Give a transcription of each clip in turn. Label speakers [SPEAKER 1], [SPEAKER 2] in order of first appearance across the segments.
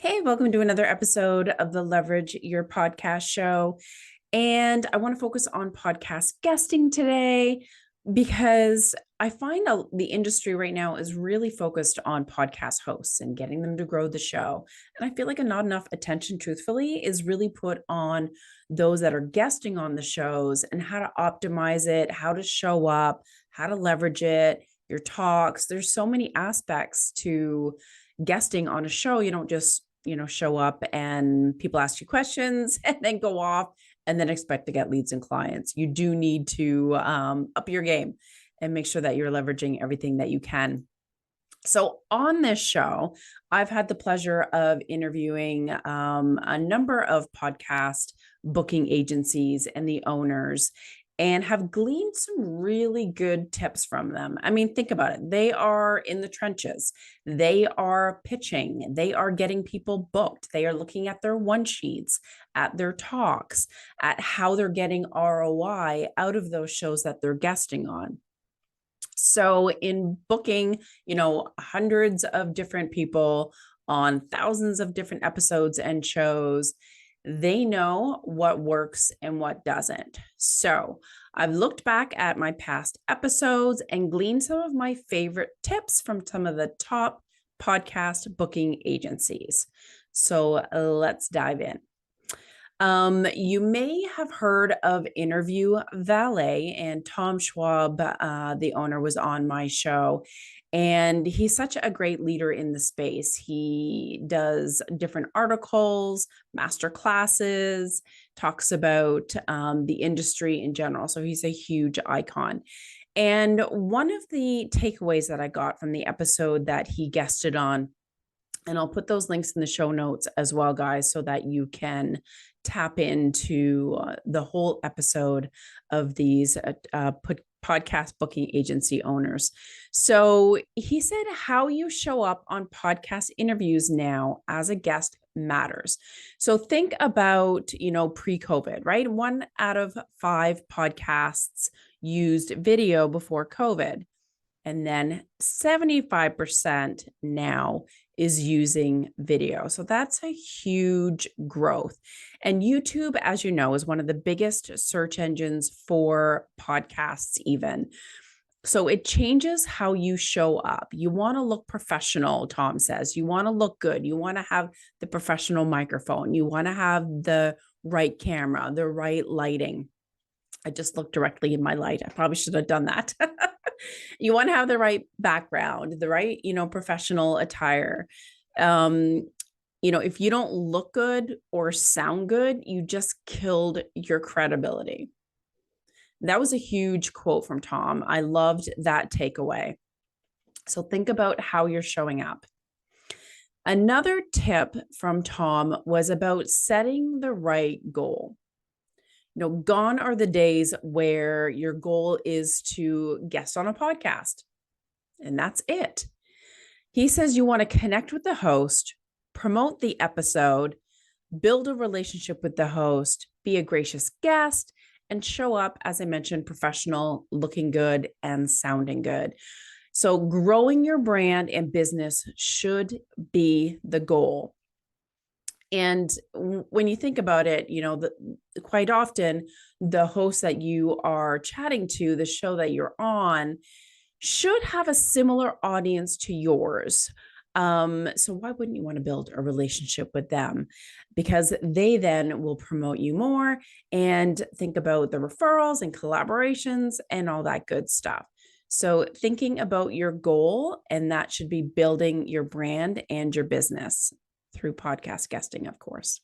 [SPEAKER 1] Hey, welcome to another episode of the Leverage Your Podcast show. And I want to focus on podcast guesting today because I find the industry right now is really focused on podcast hosts and getting them to grow the show. And I feel like not enough attention, truthfully, is really put on those that are guesting on the shows and how to optimize it, how to show up, how to leverage it, your talks. There's so many aspects to guesting on a show. You don't just show up and people ask you questions and then go off and then expect to get leads and clients. You do need to up your game and make sure that you're leveraging everything that you can. So on this show, I've had the pleasure of interviewing a number of podcast booking agencies and the owners, and have gleaned some really good tips from them. I mean, think about it. They are in the trenches. They are pitching. They are getting people booked. They are looking at their one sheets, at their talks, at how they're getting ROI out of those shows that they're guesting on. So in booking, hundreds of different people on thousands of different episodes and shows, they know what works and what doesn't. So I've looked back at my past episodes and gleaned some of my favorite tips from some of the top podcast booking agencies. So let's dive in. You may have heard of Interview Valet, and Tom Schwab, the owner, was on my show. And he's such a great leader in the space. He does different articles, master classes, talks about the industry in general. So he's a huge icon. And one of the takeaways that I got from the episode that he guested on, and I'll put those links in the show notes as well, guys, so that you can tap into the whole episode of these podcast booking agency owners. So he said how you show up on podcast interviews now as a guest matters. So think about, pre-COVID, right? 1 out of 5 podcasts used video before COVID. And then 75% now is using video. So that's a huge growth. And YouTube, as you know, is one of the biggest search engines for podcasts even. So it changes how you show up. You want to look professional, Tom says. You want to look good. You want to have the professional microphone. You want to have the right camera, the right lighting. I just looked directly in my light. I probably should have done that. You want to have the right background, the right, professional attire. If you don't look good or sound good, you just killed your credibility. That was a huge quote from Tom. I loved that takeaway. So think about how you're showing up. Another tip from Tom was about setting the right goal. Gone are the days where your goal is to guest on a podcast, and that's it. He says you want to connect with the host, promote the episode, build a relationship with the host, be a gracious guest, and show up, as I mentioned, professional, looking good, and sounding good. So growing your brand and business should be the goal. And when you think about it, quite often the host that you are chatting to, the show that you're on, should have a similar audience to yours. So why wouldn't you want to build a relationship with them? Because they then will promote you more, and think about the referrals and collaborations and all that good stuff. So thinking about your goal, and that should be building your brand and your business through podcast guesting, of course.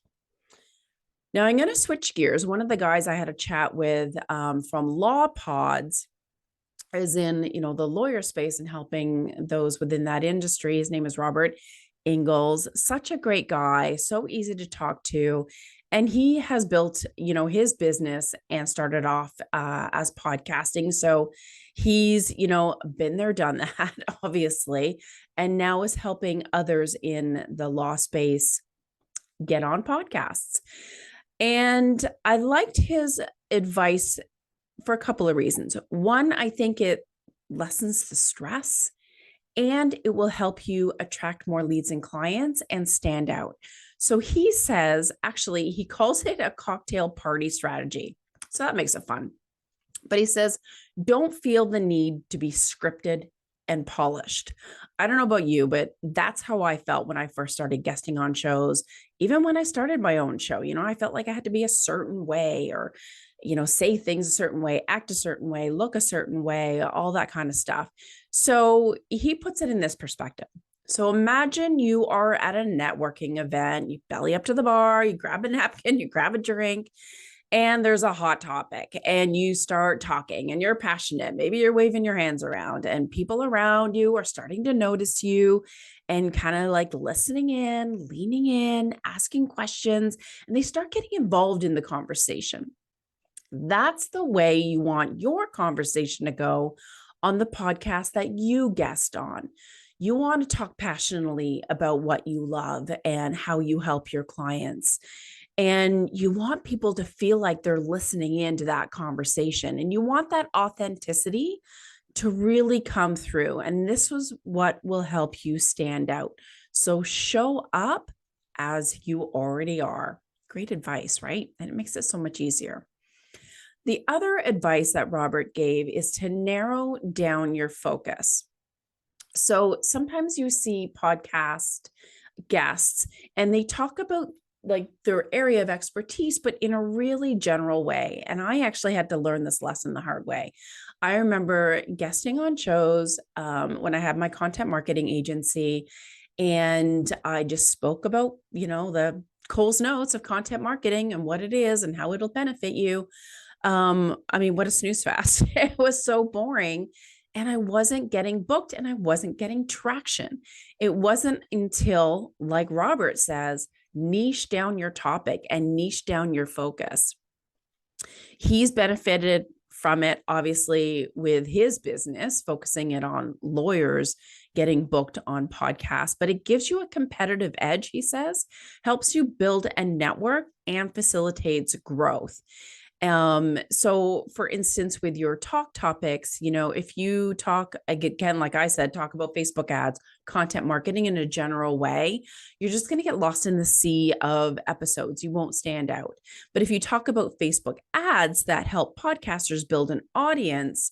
[SPEAKER 1] Now I'm going to switch gears. One of the guys I had a chat with from Law Pods is in, the lawyer space and helping those within that industry. His name is Robert Ingalls. Such a great guy, so easy to talk to. And he has built, his business and started off as podcasting. So he's, been there, done that, obviously, and now is helping others in the law space get on podcasts. And I liked his advice for a couple of reasons. One, I think it lessens the stress and it will help you attract more leads and clients and stand out. So he says, actually, he calls it a cocktail party strategy. So that makes it fun. But he says, don't feel the need to be scripted and polished. I don't know about you, but that's how I felt when I first started guesting on shows. Even when I started my own show, I felt like I had to be a certain way or, say things a certain way, act a certain way, look a certain way, all that kind of stuff. So he puts it in this perspective. So imagine you are at a networking event, you belly up to the bar, you grab a napkin, you grab a drink, and there's a hot topic and you start talking and you're passionate. Maybe you're waving your hands around and people around you are starting to notice you and kind of like listening in, leaning in, asking questions, and they start getting involved in the conversation. That's the way you want your conversation to go on the podcast that you guest on. You want to talk passionately about what you love and how you help your clients. And you want people to feel like they're listening into that conversation. And you want that authenticity to really come through. And this was what will help you stand out. So show up as you already are. Great advice, right? And it makes it so much easier. The other advice that Robert gave is to narrow down your focus. So sometimes you see podcast guests and they talk about like their area of expertise, but in a really general way. And I actually had to learn this lesson the hard way. I remember guesting on shows when I had my content marketing agency, and I just spoke about, the Cole's notes of content marketing and what it is and how it'll benefit you. What a snooze fest. It was so boring. And I wasn't getting booked and I wasn't getting traction. It wasn't until, like Robert says, niche down your topic and niche down your focus. He's benefited from it, obviously, with his business, focusing it on lawyers getting booked on podcasts, but it gives you a competitive edge, he says, helps you build a network and facilitates growth. So for instance, with your talk topics, if you talk again, like I said, talk about Facebook ads, content marketing in a general way, you're just going to get lost in the sea of episodes. You won't stand out. But if you talk about Facebook ads that help podcasters build an audience,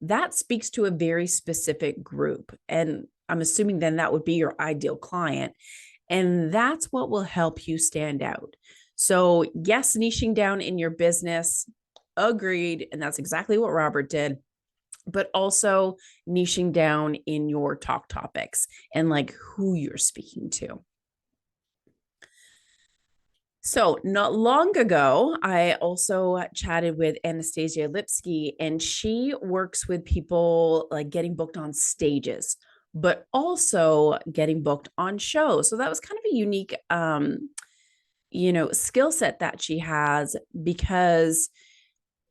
[SPEAKER 1] that speaks to a very specific group. And I'm assuming then that would be your ideal client. And that's what will help you stand out. So yes, niching down in your business, agreed. And that's exactly what Robert did, but also niching down in your talk topics and like who you're speaking to. So not long ago, I also chatted with Anastasia Lipsky, and she works with people like getting booked on stages, but also getting booked on shows. So that was kind of a unique skill set that she has, because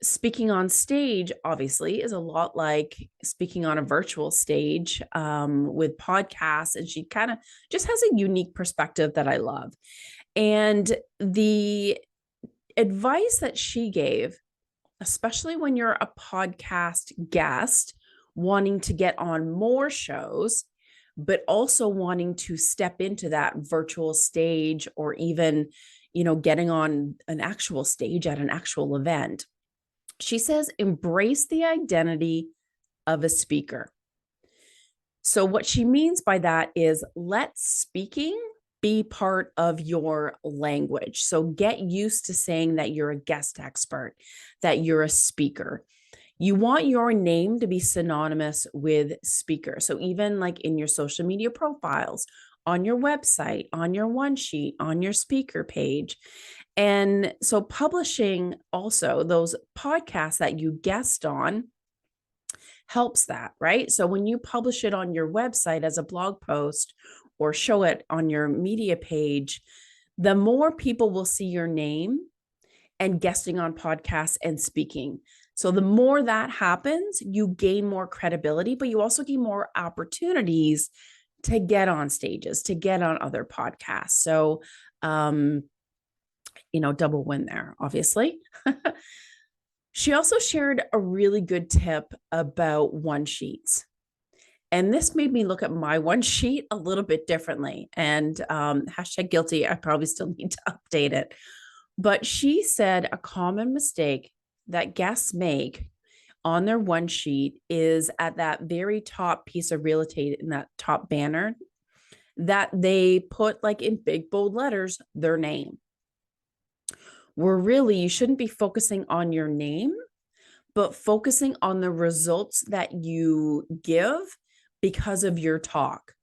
[SPEAKER 1] speaking on stage obviously is a lot like speaking on a virtual stage with podcasts. And she kind of just has a unique perspective that I love. And the advice that she gave, especially when you're a podcast guest, wanting to get on more shows, but also wanting to step into that virtual stage or even, getting on an actual stage at an actual event. She says, embrace the identity of a speaker. So what she means by that is let speaking be part of your language. So get used to saying that you're a guest expert, that you're a speaker. You want your name to be synonymous with speaker. So even like in your social media profiles, on your website, on your one sheet, on your speaker page. And so publishing also those podcasts that you guest on helps that, right? So when you publish it on your website as a blog post or show it on your media page, the more people will see your name and guesting on podcasts and speaking. So the more that happens, you gain more credibility, but you also gain more opportunities to get on stages, to get on other podcasts. So, double win there, obviously. She also shared a really good tip about one sheets. And this made me look at my one sheet a little bit differently. And hashtag guilty, I probably still need to update it. But she said a common mistake that guests make on their one sheet is at that very top piece of real estate in that top banner that they put like in big bold letters their name. Where really you shouldn't be focusing on your name, but focusing on the results that you give because of your talk.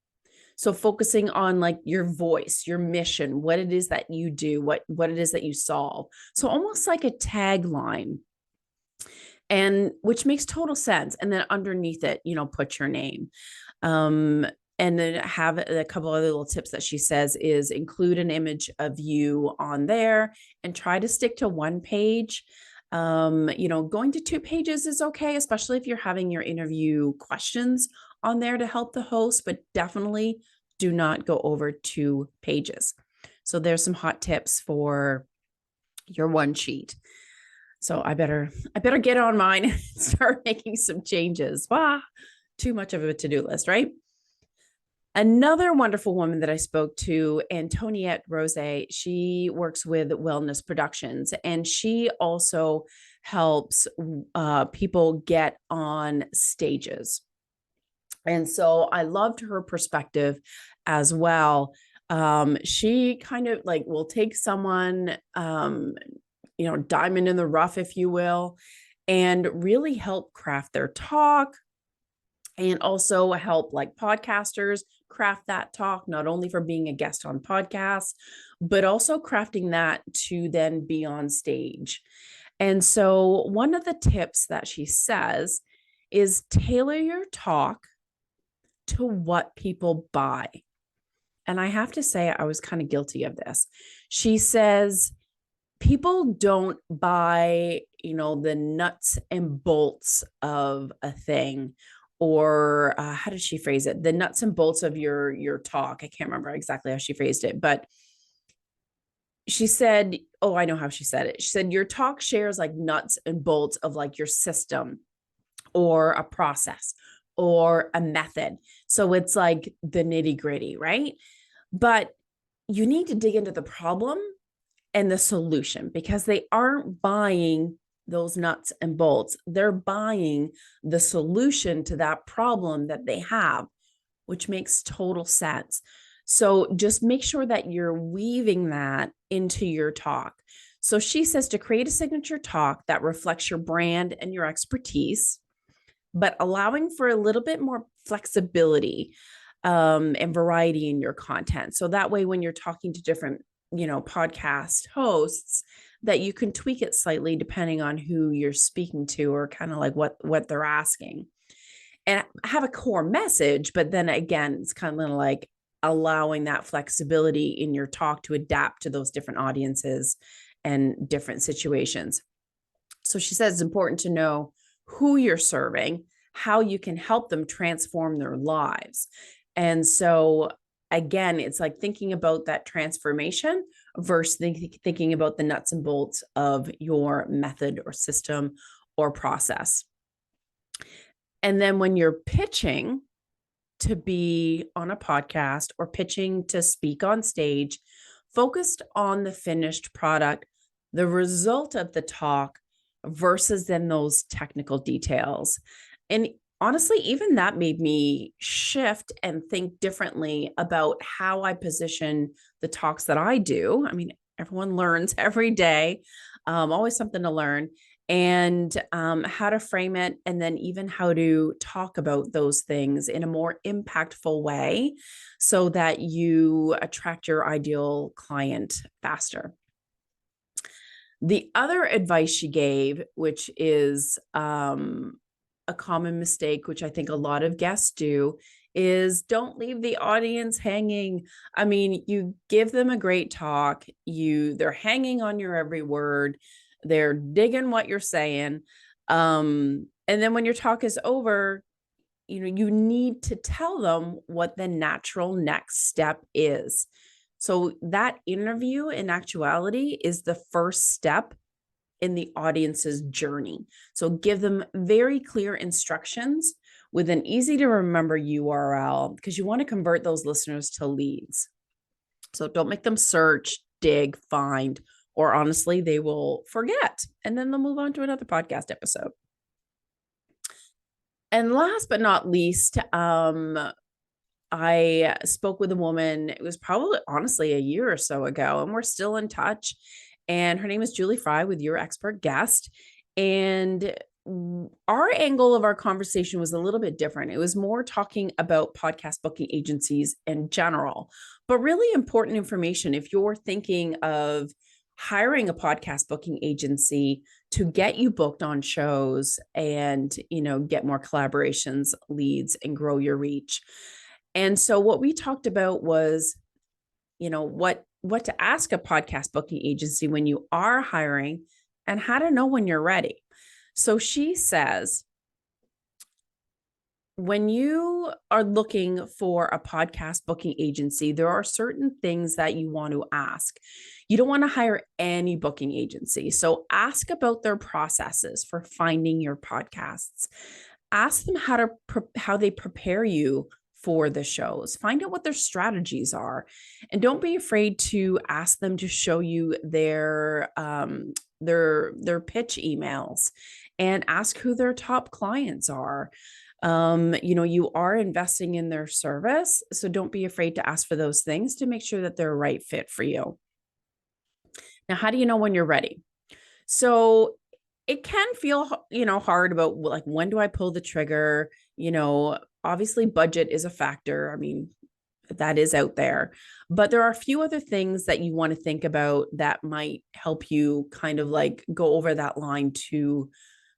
[SPEAKER 1] So focusing on like your voice, your mission, what it is that you do, what it is that you solve. So almost like a tagline, and which makes total sense. And then underneath it, put your name. And then have a couple other little tips that she says is include an image of you on there and try to stick to one page. Going to 2 pages is okay, especially if you're having your interview questions on there to help the host, but definitely do not go over 2 pages. So there's some hot tips for your one sheet. So I better get on mine and start making some changes. Wow, too much of a to-do list, right? Another wonderful woman that I spoke to, Antoniette Rose, she works with Wellness Productions, and she also helps people get on stages. And so I loved her perspective as well. She kind of like will take someone, diamond in the rough, if you will, and really help craft their talk, and also help like podcasters craft that talk, not only for being a guest on podcasts, but also crafting that to then be on stage. And so one of the tips that she says is tailor your talk to what people buy. And I have to say, I was kind of guilty of this. She says, people don't buy, the nuts and bolts of a thing, or how did she phrase it? The nuts and bolts of your talk. I can't remember exactly how she phrased it, but she said, oh, I know how she said it. She said, your talk shares like nuts and bolts of like your system or a process or a method. So it's like the nitty gritty, right? But you need to dig into the problem and the solution, because they aren't buying those nuts and bolts. They're buying the solution to that problem that they have, which makes total sense. So just make sure that you're weaving that into your talk. So she says to create a signature talk that reflects your brand and your expertise, but allowing for a little bit more flexibility and variety in your content. So that way, when you're talking to different podcast hosts, that you can tweak it slightly depending on who you're speaking to, or kind of like what they're asking, and have a core message. But then again, it's kind of like allowing that flexibility in your talk to adapt to those different audiences and different situations. So she says it's important to know who you're serving, how you can help them transform their lives. And so again, it's like thinking about that transformation versus thinking about the nuts and bolts of your method or system or process. And then when you're pitching to be on a podcast or pitching to speak on stage, focused on the finished product, the result of the talk versus then those technical details. And honestly, even that made me shift and think differently about how I position the talks that I do. I mean, everyone learns every day, always something to learn, and how to frame it, and then even how to talk about those things in a more impactful way so that you attract your ideal client faster. The other advice she gave, which is a common mistake, which I think a lot of guests do, is don't leave the audience hanging. I mean, you give them a great talk, they're hanging on your every word, they're digging what you're saying. And then when your talk is over, you need to tell them what the natural next step is. So that interview in actuality is the first step in the audience's journey. So give them very clear instructions with an easy to remember URL because you want to convert those listeners to leads. So don't make them search, dig, find, or honestly, they will forget and then they'll move on to another podcast episode. And last but not least, I spoke with a woman, it was probably honestly a year or so ago, and we're still in touch. And her name is Julie Fry with Your Expert Guest. And our angle of our conversation was a little bit different. It was more talking about podcast booking agencies in general, but really important information if you're thinking of hiring a podcast booking agency to get you booked on shows and, get more collaborations, leads, and grow your reach. And so what we talked about was, what to ask a podcast booking agency when you are hiring and how to know when you're ready. So she says, when you are looking for a podcast booking agency, there are certain things that you want to ask. You don't want to hire any booking agency. So ask about their processes for finding your podcasts. Ask them how they prepare you for the shows. Find out what their strategies are, and don't be afraid to ask them to show you their pitch emails and ask who their top clients are. You are investing in their service, so don't be afraid to ask for those things to make sure that they're a right fit for you. Now, how do you know when you're ready? So it can feel, hard about like, when do I pull the trigger? Obviously budget is a factor. I mean, that is out there, but there are a few other things that you want to think about that might help you kind of like go over that line to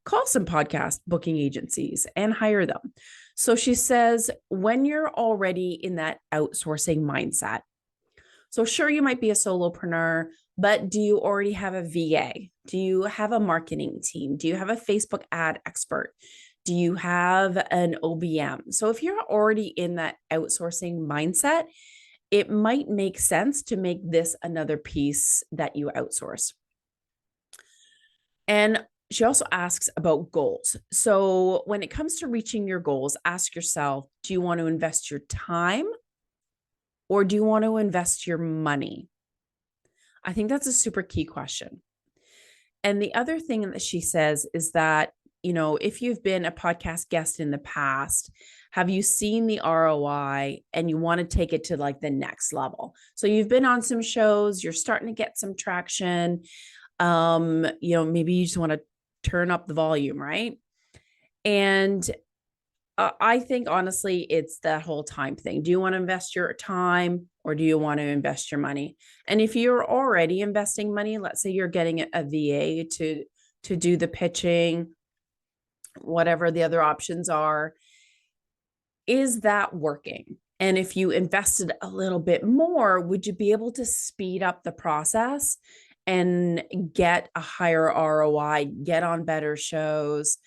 [SPEAKER 1] call some podcast booking agencies and hire them. So she says, when you're already in that outsourcing mindset, so sure, you might be a solopreneur, but do you already have a VA? Do you have a marketing team? Do you have a Facebook ad expert? Do you have an OBM? So if you're already in that outsourcing mindset, it might make sense to make this another piece that you outsource. And she also asks about goals. So when it comes to reaching your goals, ask yourself, do you want to invest your time or do you want to invest your money? I think that's a super key question. And the other thing that she says is that, if you've been a podcast guest in the past, have you seen the ROI and you want to take it to like the next level? So you've been on some shows, you're starting to get some traction. Maybe you just want to turn up the volume, right? And I think honestly, it's that whole time thing. Do you want to invest your time or do you want to invest your money? And if you're already investing money, let's say you're getting a VA to do the pitching, whatever the other options are, is that working? And if you invested a little bit more, would you be able to speed up the process and get a higher ROI, get on better shows,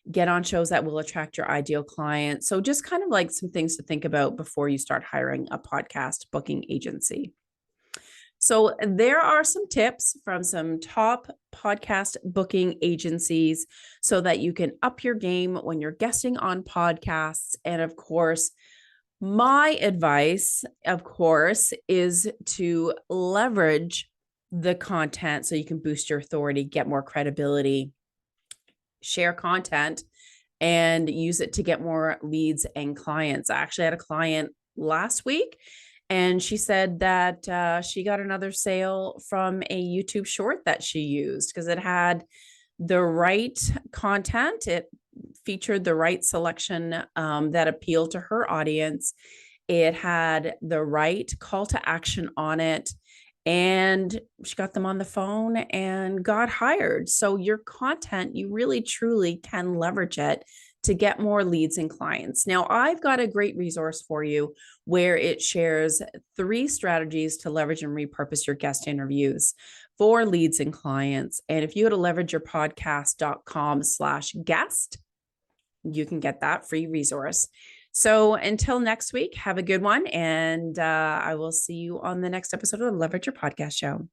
[SPEAKER 1] get on shows that will attract your ideal client? So just kind of like some things to think about before you start hiring a podcast booking agency. So there are some tips from some top podcast booking agencies so that you can up your game when you're guesting on podcasts. And of course, my advice, of course, is to leverage the content so you can boost your authority, get more credibility, share content, and use it to get more leads and clients. I actually had a client last week, and she said that she got another sale from a YouTube short that she used because it had the right content. It featured the right selection that appealed to her audience. It had the right call to action on it. And she got them on the phone and got hired. So your content, you really truly can leverage it to get more leads and clients. Now, I've got a great resource for you where it shares 3 strategies to leverage and repurpose your guest interviews for leads and clients. And if you go to leverageyourpodcast.com/guest, you can get that free resource. So until next week, have a good one. And I will see you on the next episode of the Leverage Your Podcast Show.